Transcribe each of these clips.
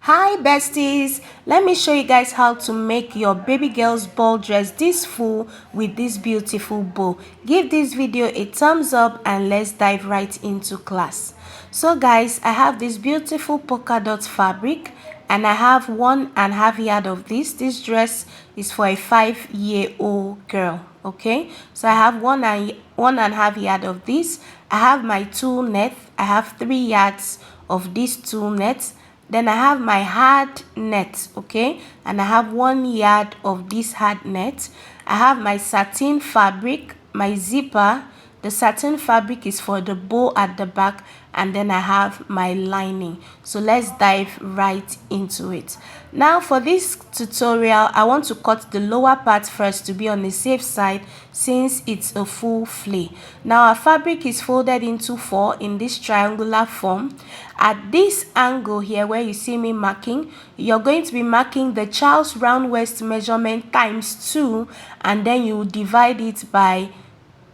Hi besties, let me show you guys how to make your baby girl's ball dress this full with this beautiful bow. Give this video a thumbs up and let's dive right into class. So guys, I have this beautiful polka dot fabric and I have 1.5 yard of this. This dress is for a 5-year-old girl. Okay, so I have 1.5 yard of this. I have my tulle net. I have 3 yards of this tulle net. Then I have my hard net, okay, and I have 1 yard of this hard net. I have my satin fabric, my zipper. The satin fabric is for the bow at the back, and then I have my lining. So let's dive right into it. Now for this tutorial, I want to cut the lower part first to be on the safe side since it's a full flay. Now our fabric is folded into 4 in this triangular form. At this angle here where you see me marking, you're going to be marking the child's round waist measurement times 2, and then you divide it by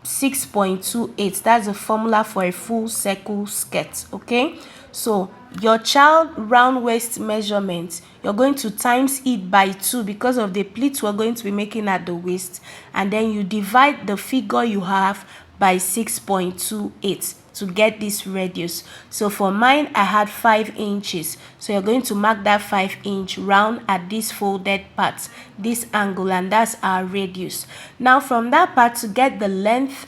6.28. That's the formula for a full circle skirt. Okay, so your child round waist measurement, you're going to times it by 2 because of the pleats we're going to be making at the waist, and then you divide the figure you have by 6.28 to get this radius. So for mine, I had 5 inches, so you're going to mark that 5-inch round at this folded part, this angle, and that's our radius. Now from that part, to get the length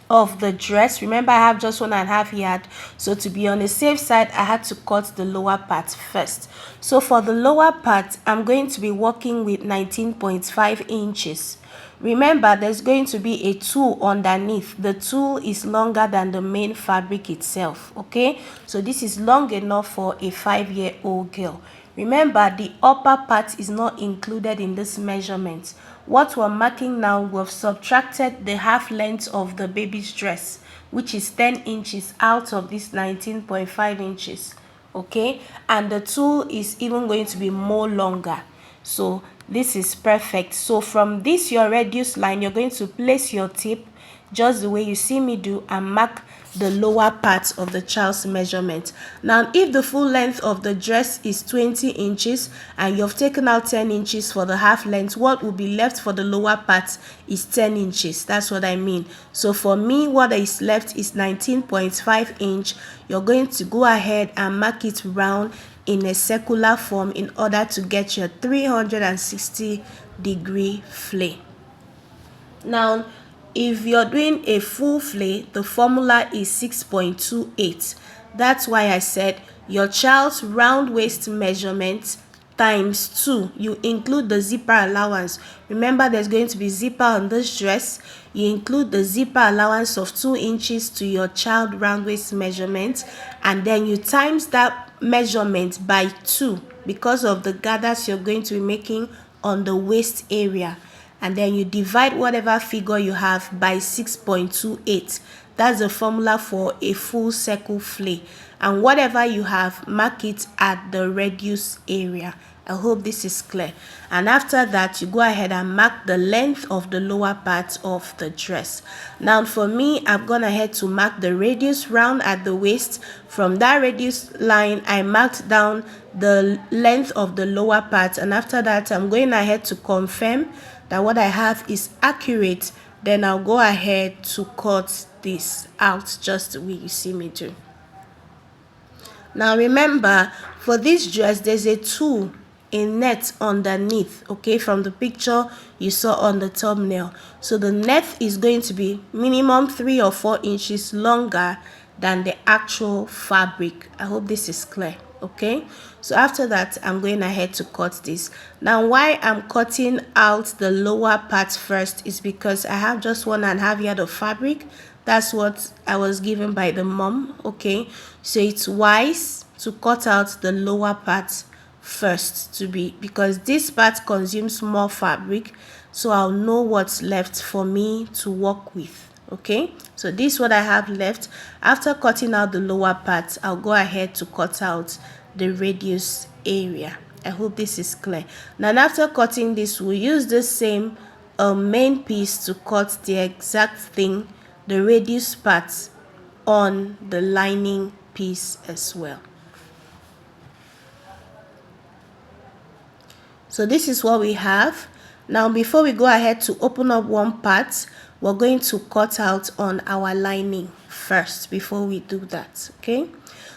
of the dress, remember I have just 1.5 yard, so to be on the safe side I had to cut the lower part first. So for the lower part, I'm going to be working with 19.5 inches. Remember, there's going to be a tulle underneath. The tulle is longer than the main fabric itself. Okay, so this is long enough for a 5-year-old girl. Remember, the upper part is not included in this measurement. What we're marking now, we've subtracted the half length of the baby's dress, which is 10 inches out of this 19.5 inches. Okay, and the tulle is even going to be more longer, so this is perfect. So from this your radius line, you're going to place your tip just the way you see me do and mark the lower part of the child's measurement. Now if the full length of the dress is 20 inches and you've taken out 10 inches for the half length, what will be left for the lower part is 10 inches. That's what I mean. So for me, what is left is 19.5 inch. You're going to go ahead and mark it round in a circular form in order to get your 360-degree flay. Now if you're doing a full flay, the formula is 6.28. That's why I said your child's round waist measurement times 2. You include the zipper allowance. Remember, there's going to be zipper on this dress. You include the zipper allowance of 2 inches to your child round waist measurement, and then you times that measurement by 2 because of the gathers you're going to be making on the waist area, and then you divide whatever figure you have by 6.28. That's the formula for a full circle flay, and whatever you have, mark it at the radius area. I hope this is clear. And after that, you go ahead and mark the length of the lower part of the dress. Now for me, I've gone ahead to mark the radius round at the waist. From that radius line, I marked down the length of the lower part, and after that I'm going ahead to confirm that what I have is accurate. Then I'll go ahead to cut this out just the way you see me do. Now remember, for this dress there's a tulle, a net underneath. Okay, from the picture you saw on the thumbnail. So the net is going to be minimum 3 or 4 inches longer than the actual fabric. I hope this is clear. Okay, so after that I'm going ahead to cut this. Now why I'm cutting out the lower part first is because I have just 1.5 yard of fabric. That's what I was given by the mom. Okay, so it's wise to cut out the lower part first, because this part consumes more fabric, so I'll know what's left for me to work with. Okay, so this is what I have left. After cutting out the lower part, I'll go ahead to cut out the radius area. I hope this is clear. Now after cutting this, we'll use the same main piece to cut the exact thing, the radius part, on the lining piece as well. So this is what we have. Now before we go ahead to open up one part, we're going to cut out on our lining first before we do that. Okay,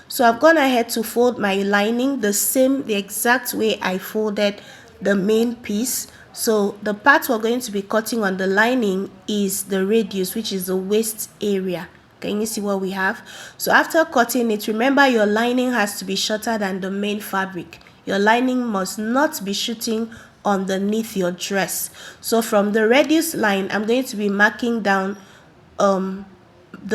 so I've gone ahead to fold my lining the exact way I folded the main piece. So the part we're going to be cutting on the lining is the radius, which is the waist area. Can you see what we have? So after cutting it, remember your lining has to be shorter than the main fabric. Your lining must not be shooting underneath your dress. So from the radius line, I'm going to be marking down the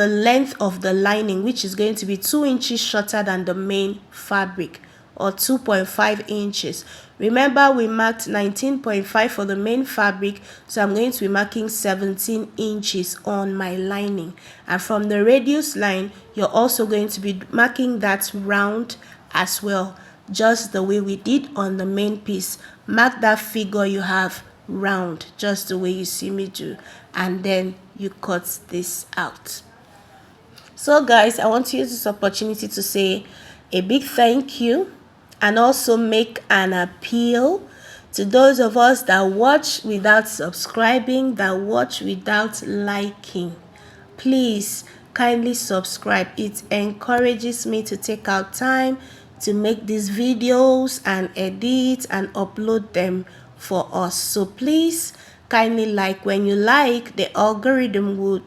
length of the lining, which is going to be 2 inches shorter than the main fabric, or 2.5 inches. Remember, we marked 19.5 for the main fabric, so I'm going to be marking 17 inches on my lining. And from the radius line, you're also going to be marking that round as well, just the way we did on the main piece. Mark that figure you have round, just the way you see me do, and then you cut this out. So guys, I want to use this opportunity to say a big thank you and also make an appeal to those of us that watch without subscribing, that watch without liking. Please kindly subscribe. It encourages me to take out time to make these videos and edit and upload them for us. So please kindly like. When you like, the algorithm will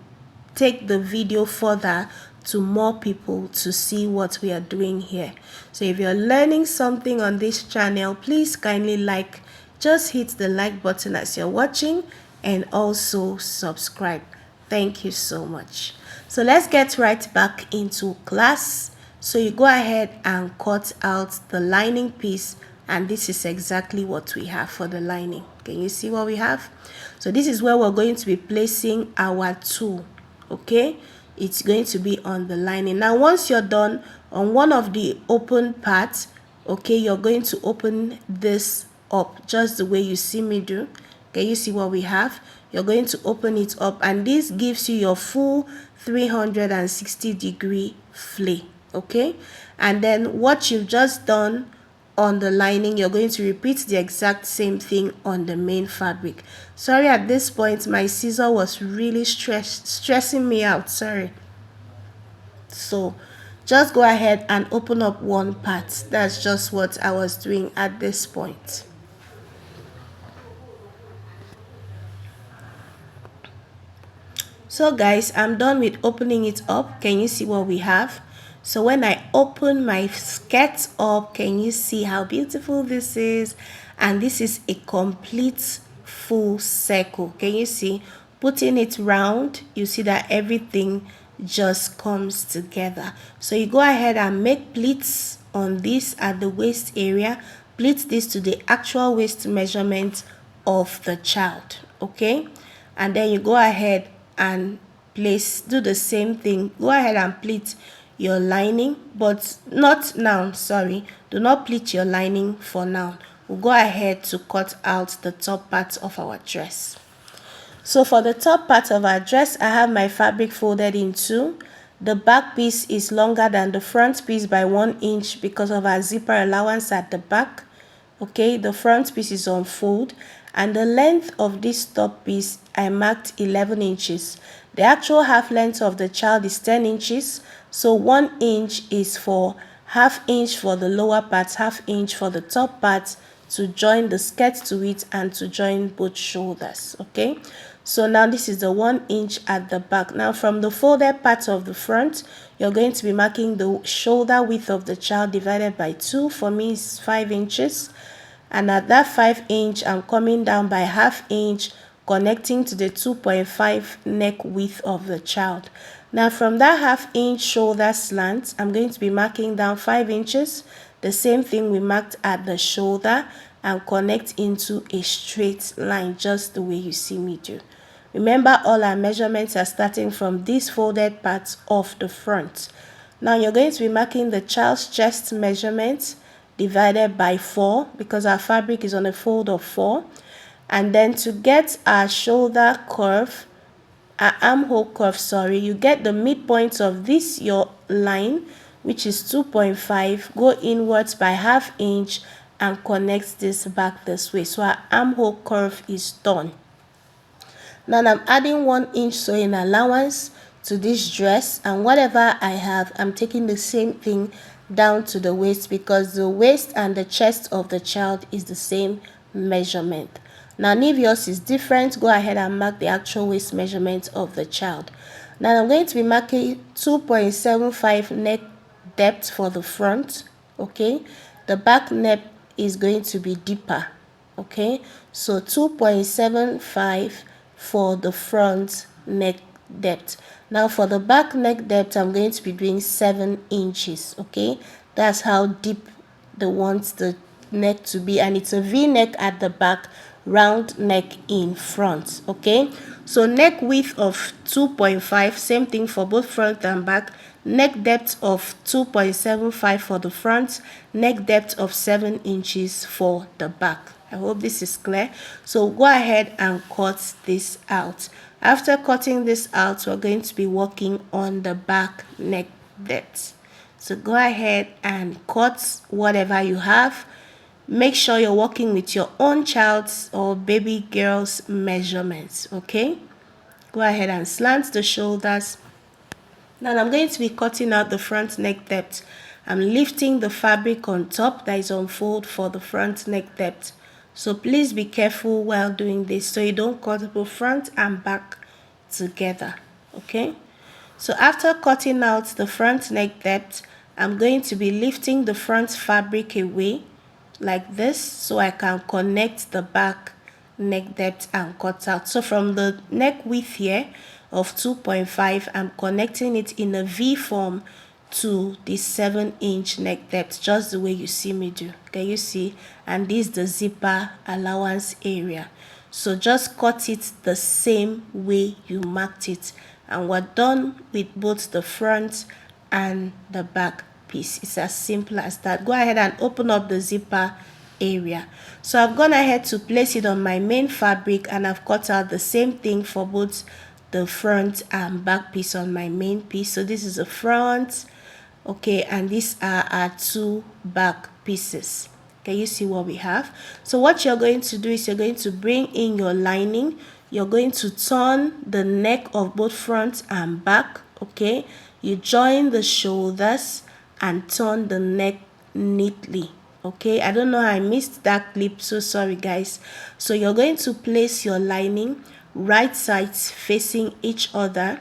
take the video further to more people to see what we are doing here. So if you're learning something on this channel, please kindly like. Just hit the like button as you're watching and also subscribe. Thank you so much. So let's get right back into class. So you go ahead and cut out the lining piece, and this is exactly what we have for the lining. Can you see what we have? So this is where we're going to be placing our tulle. Okay, it's going to be on the lining. Now once you're done on one of the open parts, okay, you're going to open this up just the way you see me do. Can you see what we have? You're going to open it up, and this gives you your full 360-degree flay. Okay, and then what you've just done on the lining, you're going to repeat the exact same thing on the main fabric. Sorry, at this point my scissor was really stressing me out. Sorry. So just go ahead and open up one part. That's just what I was doing at this point. So guys, I'm done with opening it up. Can you see what we have? So when I open my skirt up, can you see how beautiful this is? And this is a complete full circle. Can you see? Putting it round, you see that everything just comes together. So you go ahead and make pleats on this at the waist area. Pleat this to the actual waist measurement of the child. Okay, and then you go ahead and do the same thing. Go ahead and pleat your lining, but not now. Sorry, do not pleat your lining for now. We'll go ahead to cut out the top part of our dress. So for the top part of our dress, I have my fabric folded in two. The back piece is longer than the front piece by 1 inch because of our zipper allowance at the back. Okay, the front piece is on fold, and the length of this top piece I marked 11 inches. The actual half length of the child is 10 inches. So 1 inch is for half inch for the lower part, half inch for the top part, to join the skirt to it and to join both shoulders. Okay, so now this is the 1 inch at the back. Now from the folded part of the front, you're going to be marking the shoulder width of the child divided by 2. For me, it's 5 inches. And at that 5 inch, I'm coming down by half inch, connecting to the 2.5 neck width of the child. Now from that half inch shoulder slant, I'm going to be marking down 5 inches, the same thing we marked at the shoulder, and connect into a straight line just the way you see me do. Remember, all our measurements are starting from these folded parts of the front. Now you're going to be marking the child's chest measurements divided by 4 because our fabric is on a fold of 4. And then to get our shoulder curve, our armhole curve, sorry, you get the midpoint of this your line, which is 2.5, go inwards by half inch and connect this back this way. So our armhole curve is done. Now I'm adding 1 inch sewing allowance to this dress, and whatever I have, I'm taking the same thing down to the waist, because the waist and the chest of the child is the same measurement. Now if yours is different, go ahead and mark the actual waist measurement of the child. Now I'm going to be marking 2.75 neck depth for the front. Okay, the back neck is going to be deeper. Okay, so 2.75 for the front neck depth. Now for the back neck depth, I'm going to be doing 7 inches. Okay, that's how deep they want the neck to be, and it's a V-neck at the back, round neck in front. Okay, so neck width of 2.5, same thing for both front and back. Neck depth of 2.75 for the front, neck depth of 7 inches for the back. I hope this is clear. So go ahead and cut this out. After cutting this out, we're going to be working on the back neck depth. So go ahead and cut whatever you have. Make sure you're working with your own child's or baby girl's measurements. Okay, go ahead and slant the shoulders. Now I'm going to be cutting out the front neck depth. I'm lifting the fabric on top that is on fold for the front neck depth. So please be careful while doing this so you don't cut both front and back together. Okay, so after cutting out the front neck depth, I'm going to be lifting the front fabric away like this so I can connect the back neck depth and cut out. So from the neck width here of 2.5, I'm connecting it in a V form to the 7-inch neck depth, just the way you see me do. Can you see? And this is the zipper allowance area. So just cut it the same way you marked it, and we're done with both the front and the back piece. It's as simple as that. Go ahead and open up the zipper area. So I've gone ahead to place it on my main fabric, and I've cut out the same thing for both the front and back piece on my main piece. So this is the front, okay, and these are our 2 back pieces. Can you see what we have? So what you're going to do is you're going to bring in your lining. You're going to turn the neck of both front and back. Okay, you join the shoulders and turn the neck neatly. Okay, I don't know how I missed that clip, so sorry guys. So you're going to place your lining right sides facing each other,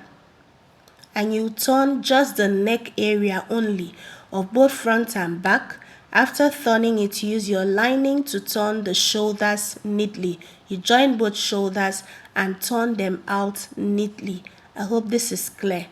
and you turn just the neck area only of both front and back. After turning it, use your lining to turn the shoulders neatly. You join both shoulders and turn them out neatly. I hope this is clear.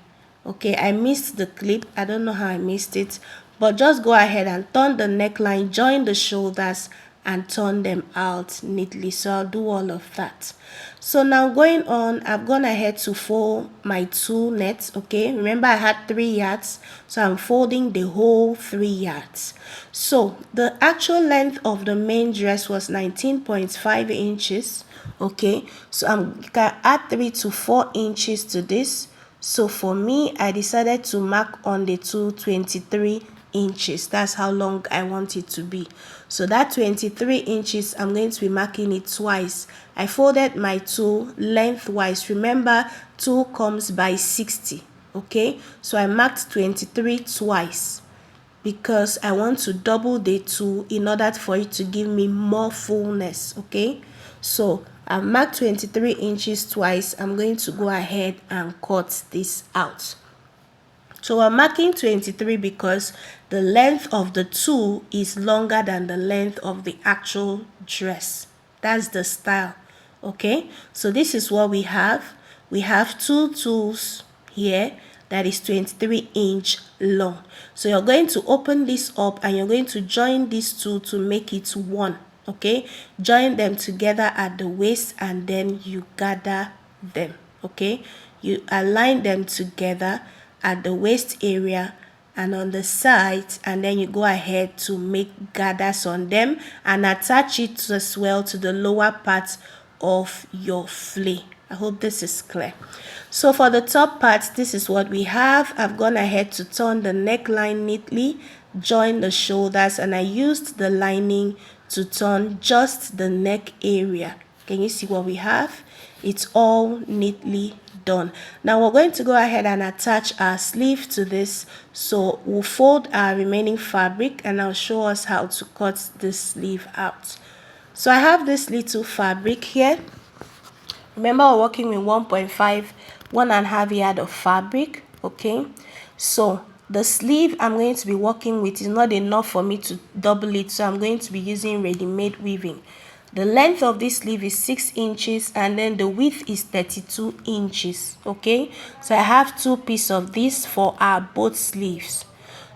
Okay, I missed the clip. I don't know how I missed it, but just go ahead and turn the neckline, join the shoulders, and turn them out neatly. So I'll do all of that. So now going on, I've gone ahead to fold my 2 nets. Okay, remember I had 3 yards, so I'm folding the whole 3 yards. So the actual length of the main dress was 19.5 inches. Okay, so you can add 3 to 4 inches to this. So for me, I decided to mark on the 23 inches. That's how long I want it to be. So that 23 inches, I'm going to be marking it twice. I folded my 2 lengthwise. Remember, 2 comes by 60. Okay, so I marked 23 twice because I want to double the 2 in order for it to give me more fullness. Okay, so I've marked 23 inches twice. I'm going to go ahead and cut this out. So I'm marking 23 because the length of the 2 is longer than the length of the actual dress. That's the style. Okay, so this is what we have. We have 2 tools here that is 23-inch long. So you're going to open this up and you're going to join these 2 to make it 1. Okay, join them together at the waist and then you gather them. Okay, you align them together at the waist area and on the sides, and then you go ahead to make gathers on them and attach it as well to the lower part of your flay. I hope this is clear. So for the top part, this is what we have. I've gone ahead to turn the neckline neatly, join the shoulders, and I used the lining to turn just the neck area. Can you see what we have? It's all neatly done. Now we're going to go ahead and attach our sleeve to this. So we'll fold our remaining fabric and I'll show us how to cut this sleeve out. So I have this little fabric here. Remember, we're working with 1.5 yard of fabric. Okay, so the sleeve I'm going to be working with is not enough for me to double it, so I'm going to be using ready-made weaving. The length of this sleeve is 6 inches and then the width is 32 inches. Okay, so I have 2 pieces of this for our both sleeves.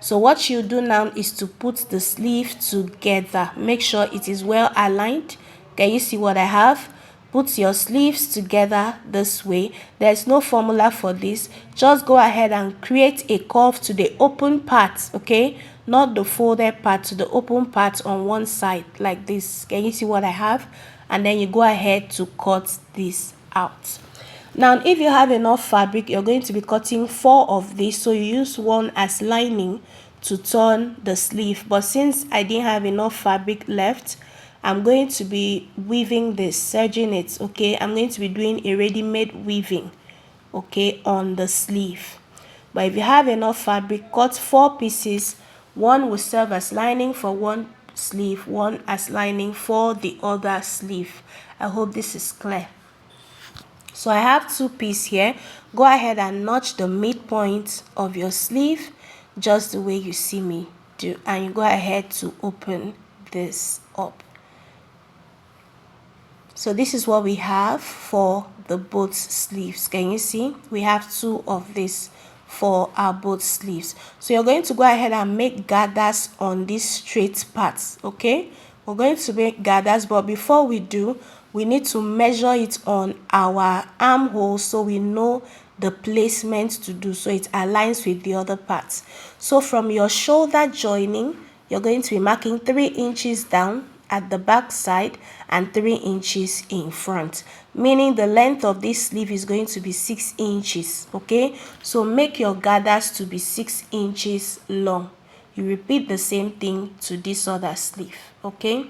So what you do now is to put the sleeve together. Make sure it is well aligned. Can you see what I have? Put your sleeves together this way. There's no formula for this. Just go ahead and create a curve to the open part, okay? Not the folded part, to the open part on one side like this. Can you see what I have? And then you go ahead to cut this out. Now, if you have enough fabric, you're going to be cutting 4 of these. So you use one as lining to turn the sleeve. But since I didn't have enough fabric left, I'm going to be weaving this, serging it, okay? I'm going to be doing a ready-made weaving, okay, on the sleeve. But if you have enough fabric, cut 4 pieces. One will serve as lining for one sleeve, one as lining for the other sleeve. I hope this is clear. So I have 2 pieces here. Go ahead and notch the midpoint of your sleeve just the way you see me do, and you go ahead to open this up. So this is what we have for the both sleeves. Can you see? We have 2 of this for our both sleeves. So you're going to go ahead and make gathers on these straight parts, okay? We're going to make gathers, but before we do, we need to measure it on our armhole so we know the placement to do, so it aligns with the other parts. So from your shoulder joining, you're going to be marking 3 inches down at the back side and 3 inches in front, meaning the length of this sleeve is going to be 6 inches. Okay, so make your gathers to be 6 inches long. You repeat the same thing to this other sleeve. Okay,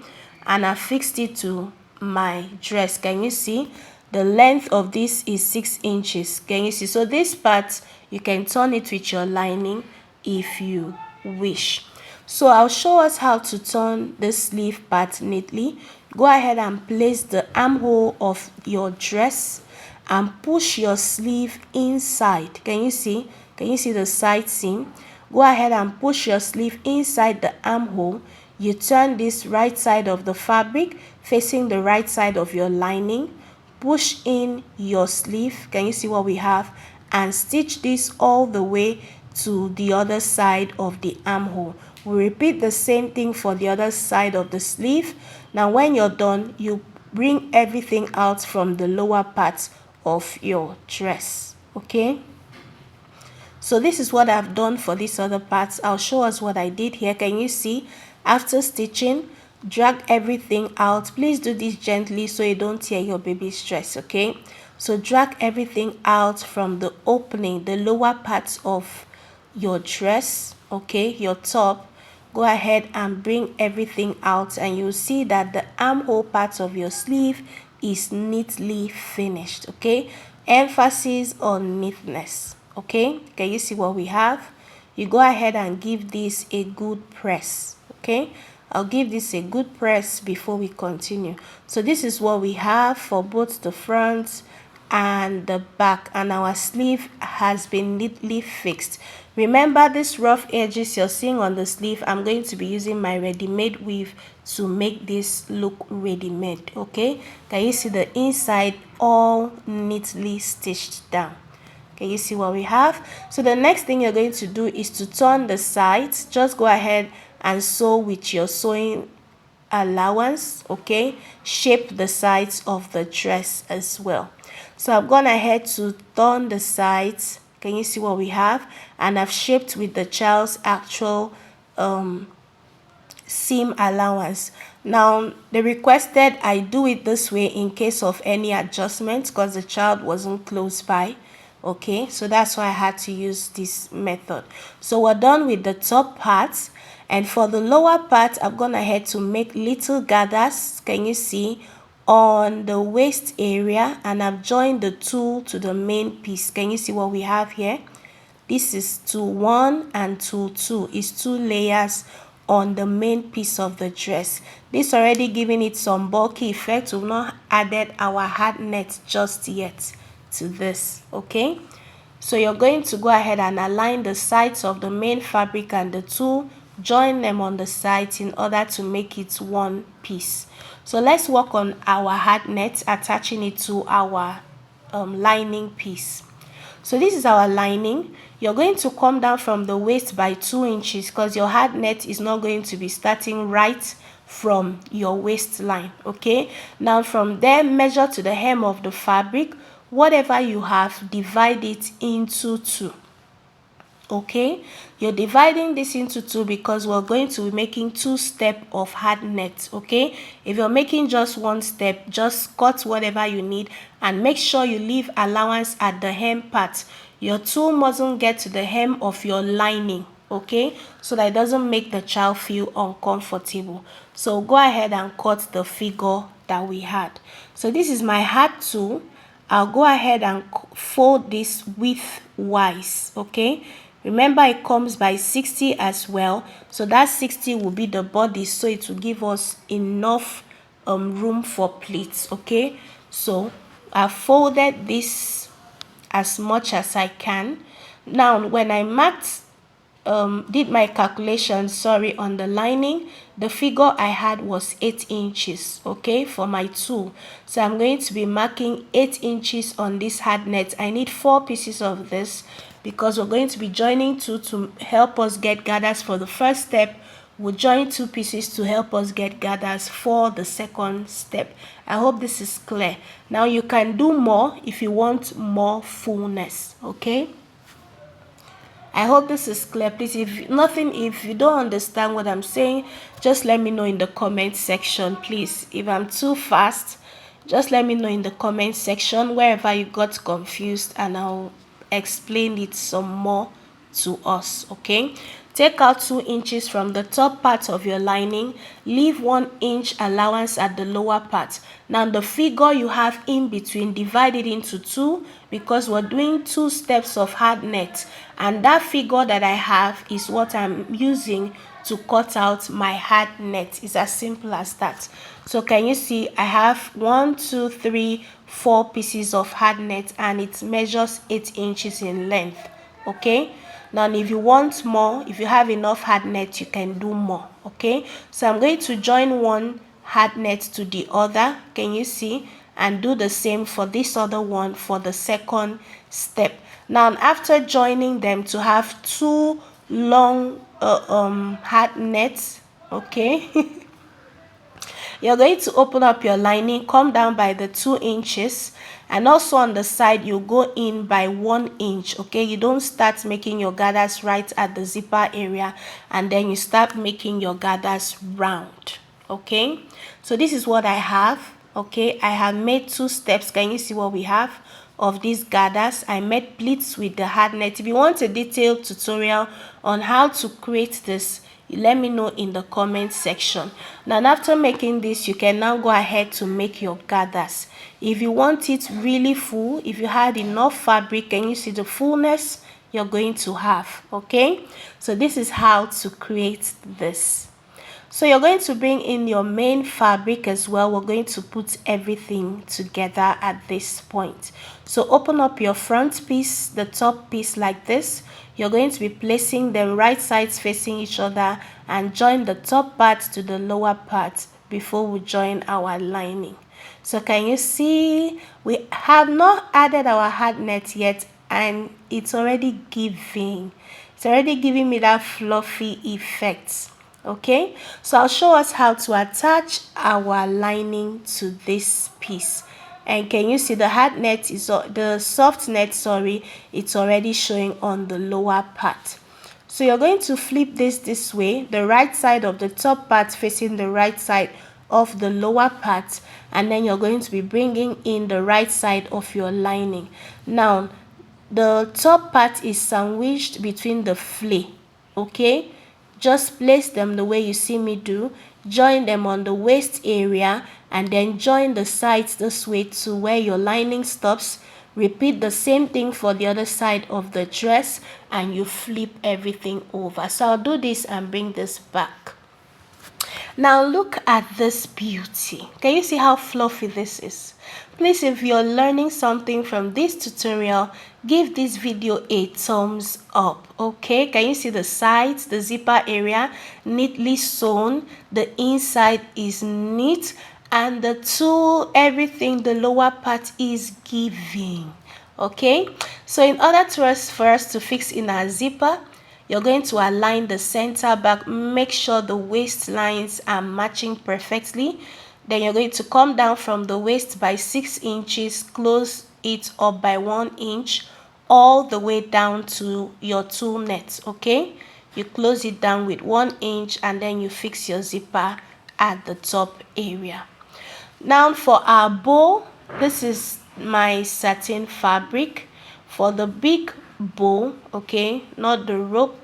and I fixed it to my dress. Can you see? The length of this is 6 inches. Can you see? So this part, you can turn it with your lining if you wish. So I'll show us how to turn the sleeve part neatly. Go ahead and place the armhole of your dress and push your sleeve inside. Can you see? Can you see the side seam? Go ahead and push your sleeve inside the armhole. You turn this right side of the fabric facing the right side of your lining. Push in your sleeve. Can you see what we have? And stitch this all the way to the other side of the armhole. We repeat the same thing for the other side of the sleeve. Now when you're done, you bring everything out from the lower part of your dress. Okay, so this is what I've done for these other parts. I'll show us what I did here. Can you see? After stitching, drag everything out. Please do this gently so you don't tear your baby's dress. Okay, so drag everything out from the opening, the lower parts of your dress, okay, your top. Go ahead and bring everything out and you'll see that the armhole part of your sleeve is neatly finished. Okay, emphasis on neatness. Okay, can you see what we have? You go ahead and give this a good press. Okay, I'll give this a good press before we continue. So this is what we have for both the front and the back, and our sleeve has been neatly fixed. Remember, these rough edges you're seeing on the sleeve, I'm going to be using my ready-made weave to make this look ready-made. Okay, can you see the inside all neatly stitched down? Can you see what we have? So the next thing you're going to do is to turn the sides. Just go ahead and sew with your sewing allowance. Okay, shape the sides of the dress as well. So I've gone ahead to turn the sides. Can you see what we have? And I've shaped with the child's actual seam allowance. Now they requested I do it this way in case of any adjustment because the child wasn't close by. Okay, so that's why I had to use this method. So we're done with the top part, and for the lower part I've gone ahead to make little gathers, can you see, on the waist area, and I've joined the tulle to the main piece. Can you see what we have here? This is tulle 1 and tulle 2 is 2 layers on the main piece of the dress. This already giving it some bulky effect. We've not added our hard net just yet to this. Okay, so you're going to go ahead and align the sides of the main fabric and the tulle, join them on the sides in order to make it one piece. So let's work on our hard net, attaching it to our lining piece. So this is our lining. You're going to come down from the waist by 2 inches because your hard net is not going to be starting right from your waistline. Okay, now from there measure to the hem of the fabric. Whatever you have, divide it into 2. Okay, you're dividing this into 2 because we're going to be making 2 steps of hard net. Okay, if you're making just 1 step, just cut whatever you need and make sure you leave allowance at the hem part. Your tulle mustn't get to the hem of your lining, okay, so that it doesn't make the child feel uncomfortable. So go ahead and cut the figure that we had. So this is my hard tulle. I'll go ahead and fold this width-wise. Okay, remember it comes by 60 as well, so that 60 will be the body, so it will give us enough room for pleats. Okay, so I folded this as much as I can. Now when I marked did my calculation, on the lining, the figure I had was 8 inches, okay, for my tulle. So I'm going to be marking 8 inches on this hard net. I need 4 pieces of this because we're going to be joining 2 to help us get gathers for the first step. We'll join 2 pieces to help us get gathers for the second step. I hope this is clear. Now you can do more if you want more fullness. Okay, I hope this is clear. Please, if you don't understand what I'm saying, just let me know in the comment section, please. If I'm too fast, just let me know in the comment section wherever you got confused, and I'll explain it some more to us. Okay, take out 2 inches from the top part of your lining, leave 1 inch allowance at the lower part. Now the figure you have in between, divide it into 2 because we're doing 2 steps of hard net, and that figure that I have is what I'm using to cut out my hard net. It's as simple as that. So can you see I have 1, 2, 3, 4 pieces of hard net, and it measures 8 inches in length. Okay, now if you want more, if you have enough hard net, you can do more. Okay, so I'm going to join one hard net to the other, can you see, and do the same for this other one for the second step. Now after joining them to have 2 long hard nets, okay, you're going to open up your lining, come down by the 2 inches, and also on the side you go in by 1 inch. Okay, you don't start making your gathers right at the zipper area and then you start making your gathers round. Okay, so this is what I have. Okay, I have made 2 steps. Can you see what we have of these gathers? I made pleats with the hard net. If you want a detailed tutorial on how to create this, let me know in the comment section. Now after making this, you can now go ahead to make your gathers. If you want it really full, if you had enough fabric, can you see the fullness you're going to have? Okay, so this is how to create this. So you're going to bring in your main fabric as well. We're going to put everything together at this point. So open up your front piece, the top piece like this. You're going to be placing them right sides facing each other and join the top part to the lower part before we join our lining. So can you see we have not added our hard net yet, and it's already giving me that fluffy effect. Okay, so I'll show us how to attach our lining to this piece. And can you see the hard net is the soft net, it's already showing on the lower part. So you're going to flip this way, the right side of the top part facing the right side of the lower part, and then you're going to be bringing in the right side of your lining. Now the top part is sandwiched between the flay, okay? Just place them the way you see me do, join them on the waist area, and then join the sides this way to where your lining stops. Repeat the same thing for the other side of the dress, and you flip everything over. So I'll do this and bring this back. Now look at this beauty. Can you see how fluffy this is? Please, if you're learning something from this tutorial, give this video a thumbs up. Okay, can you see the sides, the zipper area neatly sewn, the inside is neat, and the tulle, everything, the lower part is giving. Okay, so in order for us to fix in our zipper, you're going to align the center back, make sure the waist lines are matching perfectly. Then you're going to come down from the waist by 6 inches, close it up by 1 inch, all the way down to your tulle net. Okay, you close it down with 1 inch, and then you fix your zipper at the top area. Now for our bow, this is my satin fabric. For the big bow, okay, not the rope,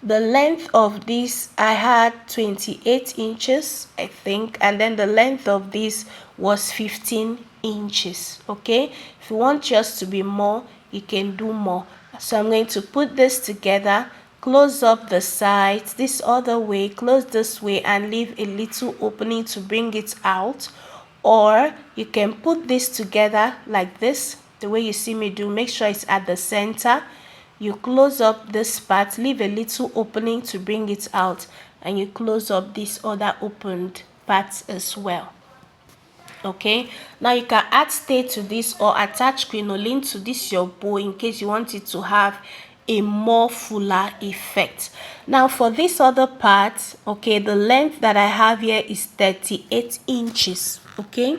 the length of this, I had 28 inches, I think, and then the length of this was 15 inches. Okay, if you want yours to be more, you can do more. So I'm going to put this together, close up the sides this other way, close this way, and leave a little opening to bring it out. Or you can put this together like this, the way you see me do. Make sure it's at the center. You close up this part, leave a little opening to bring it out, and you close up this other opened part as well. Okay, now you can add stay to this or attach crinoline to this your bow in case you want it to have a more fuller effect. Now for this other part, okay, the length that I have here is 38 inches. Okay,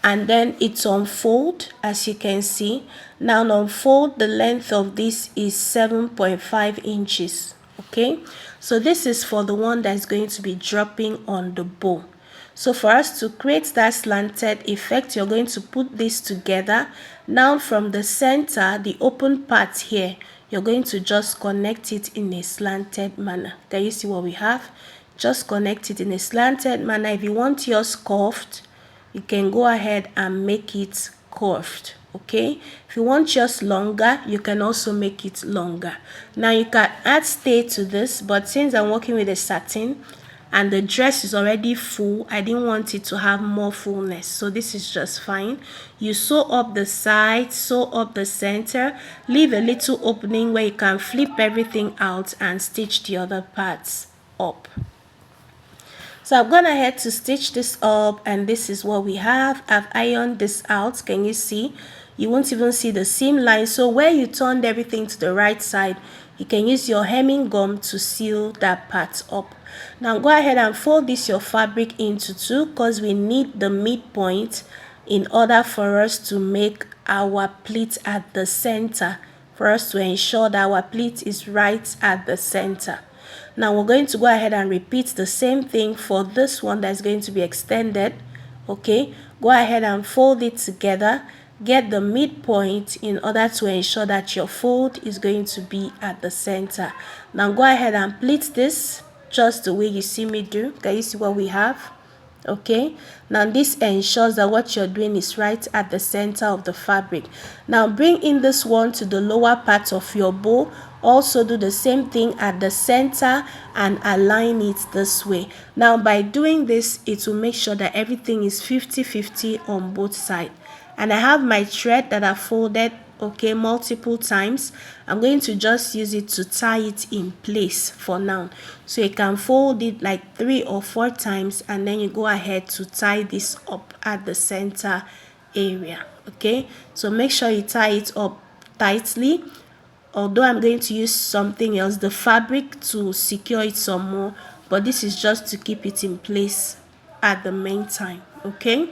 and then it's unfold, as you can see. Now unfold, the length of this is 7.5 inches. Okay, so this is for the one that's going to be dropping on the bow. So for us to create that slanted effect, you're going to put this together. Now from the center, the open part here, you're going to just connect it in a slanted manner. Can you see what we have? Just connect it in a slanted manner. If you want yours curved, you can go ahead and make it curved. Okay, if you want yours longer, you can also make it longer. Now you can add stay to this, but since I'm working with a satin and the dress is already full, I didn't want it to have more fullness, so this is just fine. You sew up the sides, sew up the center, leave a little opening where you can flip everything out and stitch the other parts up. So I've gone ahead to stitch this up, and this is what we have. I've ironed this out. Can you see? You won't even see the seam line. So where you turned everything to the right side, you can use your hemming gum to seal that part up. Now go ahead and fold this your fabric into two, because we need the midpoint in order for us to make our pleat at the center, for us to ensure that our pleat is right at the center. Now we're going to go ahead and repeat the same thing for this one that's going to be extended. Okay, go ahead and fold it together, get the midpoint in order to ensure that your fold is going to be at the center. Now go ahead and pleat this just the way you see me do. Can you see what we have? Okay, now this ensures that what you're doing is right at the center of the fabric. Now bring in this one to the lower part of your bow. Also do the same thing at the center and align it this way. Now by doing this, it will make sure that everything is 50-50 on both sides. And I have my thread that I folded, okay, multiple times. I'm going to just use it to tie it in place for now. So you can fold it like 3 or 4 times, and then you go ahead to tie this up at the center area. Okay, so make sure you tie it up tightly. Although I'm going to use something else, the fabric, to secure it some more, but this is just to keep it in place at the meantime. Okay,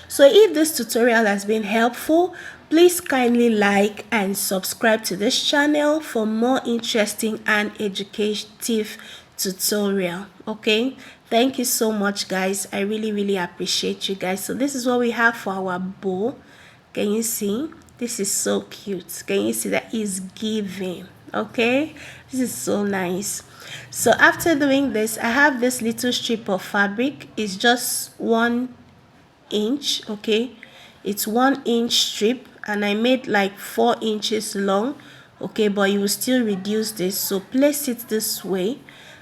so if this tutorial has been helpful, Please kindly like and subscribe to this channel for more interesting and educative tutorial. Okay, thank you so much guys. I really appreciate you guys. So this is what we have for our bow. Can you see? This is so cute. Can you see that is giving? Okay, this is so nice. So after doing this, I have this little strip of fabric. It's just 1 inch. Okay, it's 1 inch strip, and I made like 4 inches long. Okay, but you will still reduce this. So place it this way,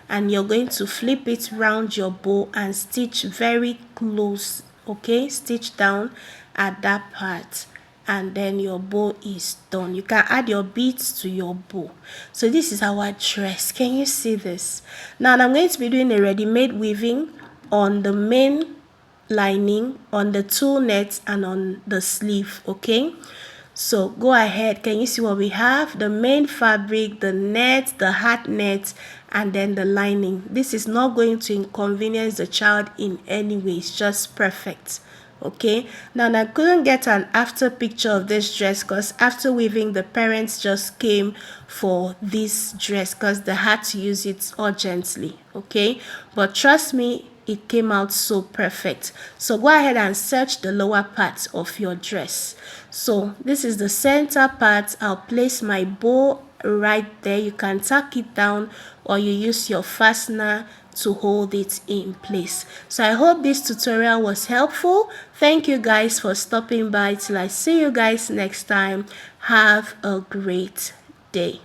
and you're going to flip it round your bow and stitch very close. Okay, stitch down at that part, and then your bow is done. You can add your beads to your bow. So this is our dress. Can you see this? Now I'm going to be doing a ready-made weaving on the main lining, on the tulle net, and on the sleeve. Okay, so go ahead. Can you see what we have? The main fabric, the net, the hat net, and then the lining. This is not going to inconvenience the child in any way. It's just perfect. Okay, now I couldn't get an after picture of this dress because after weaving, the parents just came for this dress because they had to use it urgently. Okay, but trust me, it came out so perfect. So go ahead and search the lower part of your dress. So this is the center part. I'll place my bow right there. You can tack it down, or you use your fastener to hold it in place. So I hope this tutorial was helpful. Thank you guys for stopping by. Till I see you guys next time. Have a great day.